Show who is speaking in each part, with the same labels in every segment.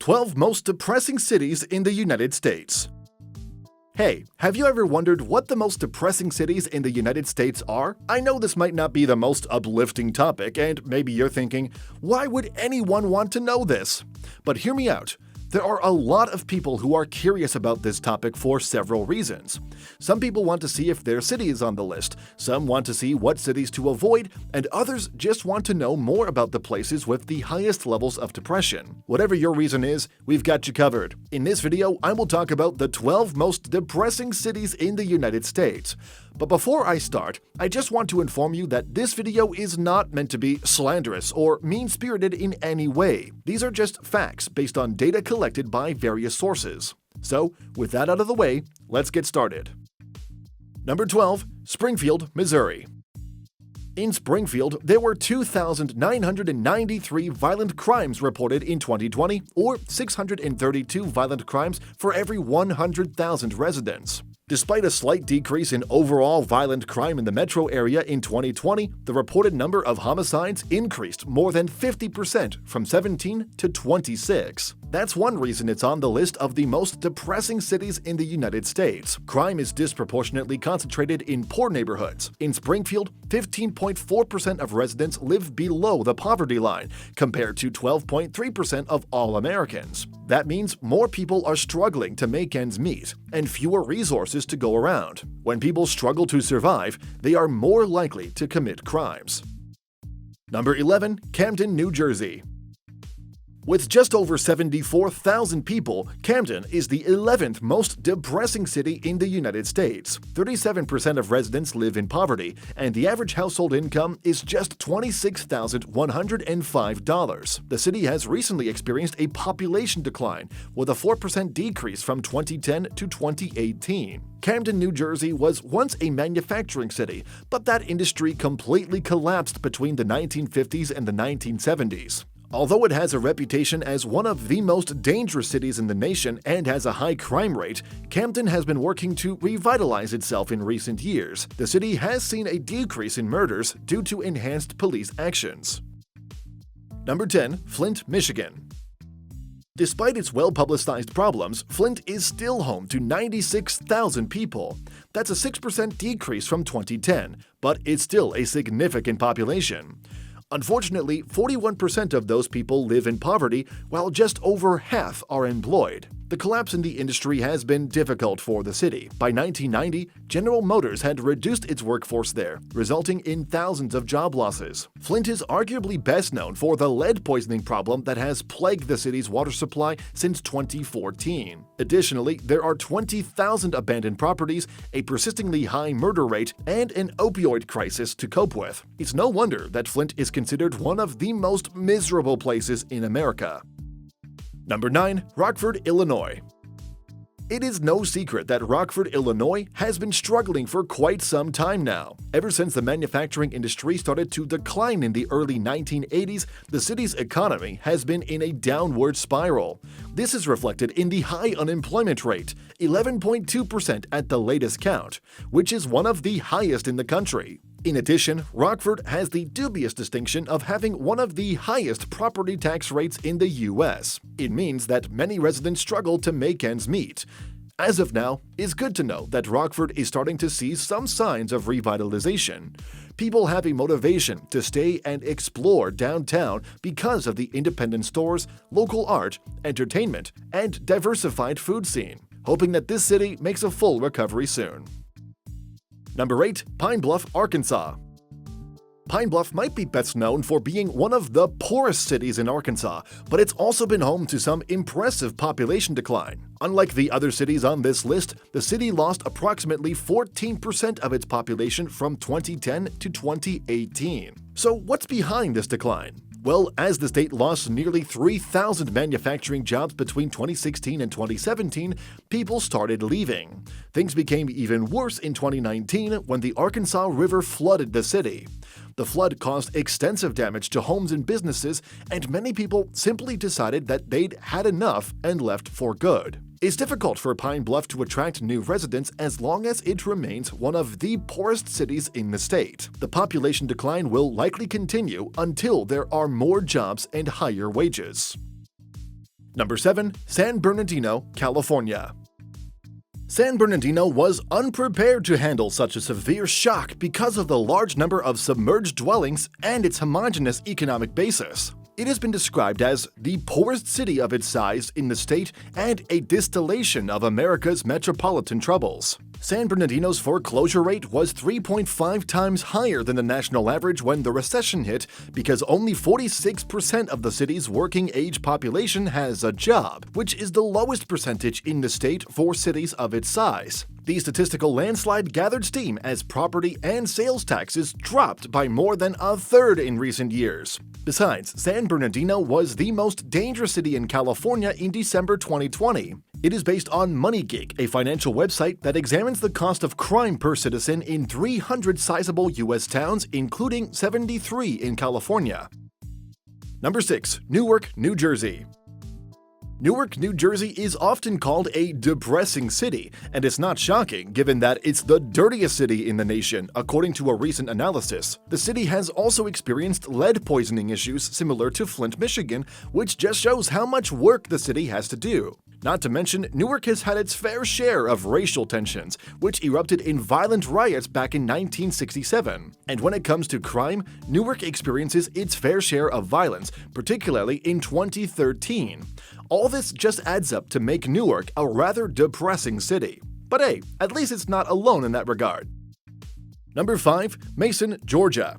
Speaker 1: 12 most depressing cities in the United States. Hey, have you ever wondered what the most depressing cities in the United States are? I know this might not be the most uplifting topic, and maybe you're thinking, why would anyone want to know this? But hear me out. There are a lot of people who are curious about this topic for several reasons. Some people want to see if their city is on the list, some want to see what cities to avoid, and others just want to know more about the places with the highest levels of depression. Whatever your reason is, we've got you covered. In this video, I will talk about the 12 most depressing cities in the United States. But before I start, I just want to inform you that this video is not meant to be slanderous or mean-spirited in any way. These are just facts based on data collected by various sources. So, with that out of the way, let's get started. Number 12. Springfield, Missouri. In Springfield, there were 2,993 violent crimes reported in 2020, or 632 violent crimes for every 100,000 residents. Despite a slight decrease in overall violent crime in the metro area in 2020, the reported number of homicides increased more than 50% from 17 to 26. That's one reason it's on the list of the most depressing cities in the United States. Crime is disproportionately concentrated in poor neighborhoods. In Springfield, 15.4% of residents live below the poverty line, compared to 12.3% of all Americans. That means more people are struggling to make ends meet, and fewer resources to go around. When people struggle to survive, they are more likely to commit crimes. Number 11. Camden, New Jersey. With just over 74,000 people, Camden is the 11th most depressing city in the United States. 37% of residents live in poverty, and the average household income is just $26,105. The city has recently experienced a population decline, with a 4% decrease from 2010 to 2018. Camden, New Jersey was once a manufacturing city, but that industry completely collapsed between the 1950s and the 1970s. Although it has a reputation as one of the most dangerous cities in the nation and has a high crime rate, Camden has been working to revitalize itself in recent years. The city has seen a decrease in murders due to enhanced police actions. Number 10. Flint, Michigan. Despite its well-publicized problems, Flint is still home to 96,000 people. That's a 6% decrease from 2010, but it's still a significant population. Unfortunately, 41% of those people live in poverty, while just over half are employed. The collapse in the industry has been difficult for the city. By 1990, General Motors had reduced its workforce there, resulting in thousands of job losses. Flint is arguably best known for the lead poisoning problem that has plagued the city's water supply since 2014. Additionally, there are 20,000 abandoned properties, a persistently high murder rate, and an opioid crisis to cope with. It's no wonder that Flint is considered one of the most miserable places in America. Number 9. Rockford, Illinois. It is no secret that Rockford, Illinois has been struggling for quite some time now. Ever since the manufacturing industry started to decline in the early 1980s, the city's economy has been in a downward spiral. This is reflected in the high unemployment rate, 11.2% at the latest count, which is one of the highest in the country. In addition, Rockford has the dubious distinction of having one of the highest property tax rates in the U.S. It means that many residents struggle to make ends meet. As of now, it's good to know that Rockford is starting to see some signs of revitalization. People have a motivation to stay and explore downtown because of the independent stores, local art, entertainment, and diversified food scene, hoping that this city makes a full recovery soon. Number 8. Pine Bluff, Arkansas. Pine Bluff might be best known for being one of the poorest cities in Arkansas, but it's also been home to some impressive population decline. Unlike the other cities on this list, the city lost approximately 14% of its population from 2010 to 2018. So what's behind this decline? Well, as the state lost nearly 3,000 manufacturing jobs between 2016 and 2017, people started leaving. Things became even worse in 2019 when the Arkansas River flooded the city. The flood caused extensive damage to homes and businesses, and many people simply decided that they'd had enough and left for good. It's difficult for Pine Bluff to attract new residents as long as it remains one of the poorest cities in the state. The population decline will likely continue until there are more jobs and higher wages. Number 7. San Bernardino, California. San Bernardino was unprepared to handle such a severe shock because of the large number of submerged dwellings and its homogeneous economic basis. It has been described as the poorest city of its size in the state and a distillation of America's metropolitan troubles. San Bernardino's foreclosure rate was 3.5 times higher than the national average when the recession hit because only 46% of the city's working-age population has a job, which is the lowest percentage in the state for cities of its size. The statistical landslide gathered steam as property and sales taxes dropped by more than a third in recent years. Besides, San Bernardino was the most dangerous city in California in December 2020. It is based on MoneyGeek, a financial website that examines the cost of crime per citizen in 300 sizable U.S. towns, including 73 in California. Number 6. Newark, New Jersey. Newark, New Jersey is often called a depressing city, and it's not shocking given that it's the dirtiest city in the nation, according to a recent analysis. The city has also experienced lead poisoning issues similar to Flint, Michigan, which just shows how much work the city has to do. Not to mention, Newark has had its fair share of racial tensions, which erupted in violent riots back in 1967. And when it comes to crime, Newark experiences its fair share of violence, particularly in 2013. All this just adds up to make Newark a rather depressing city. But hey, at least it's not alone in that regard. Number 5. Macon, Georgia.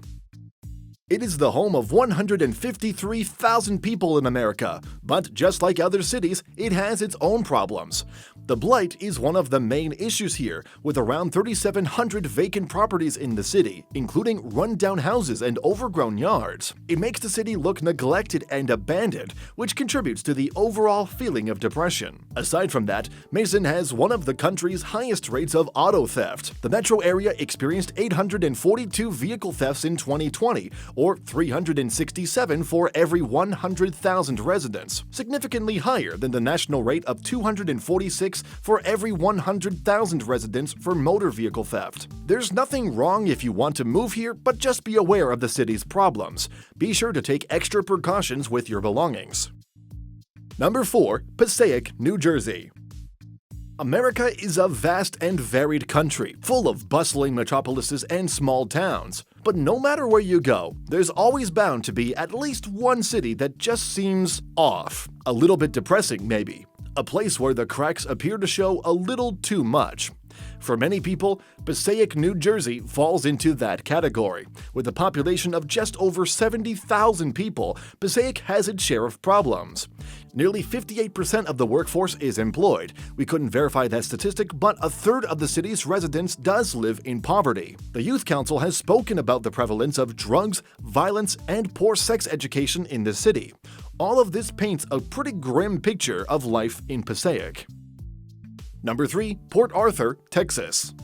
Speaker 1: It is the home of 153,000 people in America, but just like other cities, it has its own problems. The blight is one of the main issues here, with around 3,700 vacant properties in the city, including run-down houses and overgrown yards. It makes the city look neglected and abandoned, which contributes to the overall feeling of depression. Aside from that, Macon has one of the country's highest rates of auto theft. The metro area experienced 842 vehicle thefts in 2020, or 367 for every 100,000 residents, significantly higher than the national rate of 246 for every 100,000 residents for motor vehicle theft. There's nothing wrong if you want to move here, but just be aware of the city's problems. Be sure to take extra precautions with your belongings. Number 4. Passaic, New Jersey. America is a vast and varied country, full of bustling metropolises and small towns. But no matter where you go, there's always bound to be at least one city that just seems off. A little bit depressing, maybe. A place where the cracks appear to show a little too much. For many people, Passaic, New Jersey falls into that category. With a population of just over 70,000 people, Passaic has its share of problems. Nearly 58% of the workforce is employed. We couldn't verify that statistic, but a third of the city's residents does live in poverty. The Youth Council has spoken about the prevalence of drugs, violence, and poor sex education in the city. All of this paints a pretty grim picture of life in Passaic. Number 3. Port Arthur, Texas.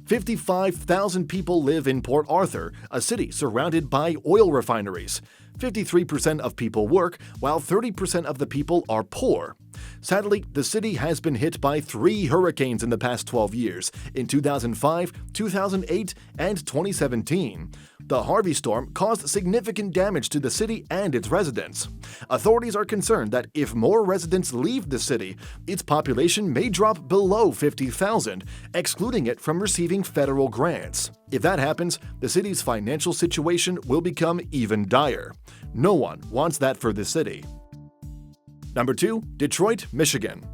Speaker 1: 55,000 people live in Port Arthur, a city surrounded by oil refineries. 53% of people work, while 30% of the people are poor. Sadly, the city has been hit by 3 hurricanes in the past 12 years, in 2005, 2008, and 2017. The Harvey storm caused significant damage to the city and its residents. Authorities are concerned that if more residents leave the city, its population may drop below 50,000, excluding it from receiving federal grants. If that happens, the city's financial situation will become even dire. No one wants that for the city. Number 2. Detroit, Michigan.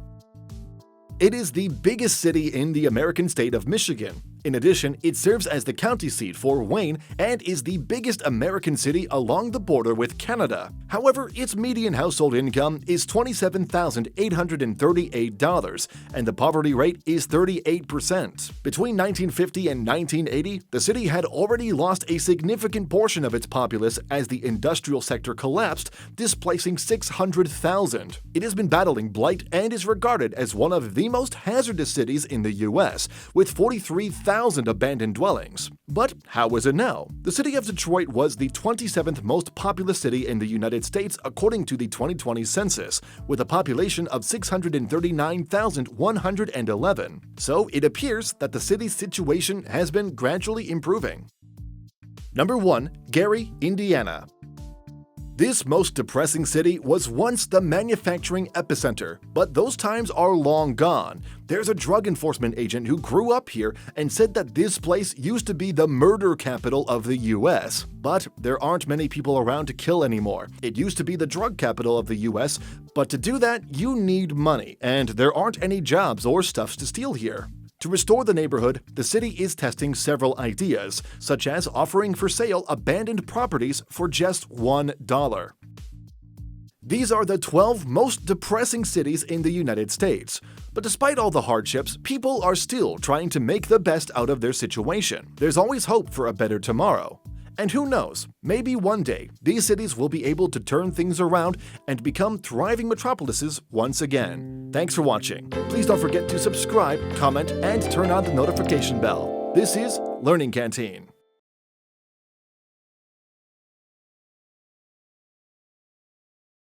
Speaker 1: It is the biggest city in the American state of Michigan. In addition, it serves as the county seat for Wayne and is the biggest American city along the border with Canada. However, its median household income is $27,838, and the poverty rate is 38%. Between 1950 and 1980, the city had already lost a significant portion of its populace as the industrial sector collapsed, displacing 600,000. It has been battling blight and is regarded as one of the most hazardous cities in the U.S., with 43,000 abandoned dwellings. But how is it now? The city of Detroit was the 27th most populous city in the United States according to the 2020 census, with a population of 639,111. So it appears that the city's situation has been gradually improving. Number 1. Gary, Indiana. This most depressing city was once the manufacturing epicenter, but those times are long gone. There's a drug enforcement agent who grew up here and said that this place used to be the murder capital of the US. But there aren't many people around to kill anymore. It used to be the drug capital of the US, but to do that, you need money, and there aren't any jobs or stuffs to steal here. To restore the neighborhood, the city is testing several ideas, such as offering for sale abandoned properties for just $1. These are the 12 most depressing cities in the United States. But despite all the hardships, people are still trying to make the best out of their situation. There's always hope for a better tomorrow. And who knows, maybe one day these cities will be able to turn things around and become thriving metropolises once again. Thanks for watching. Please don't forget to subscribe, comment, and turn on the notification bell. This is Learning Canteen.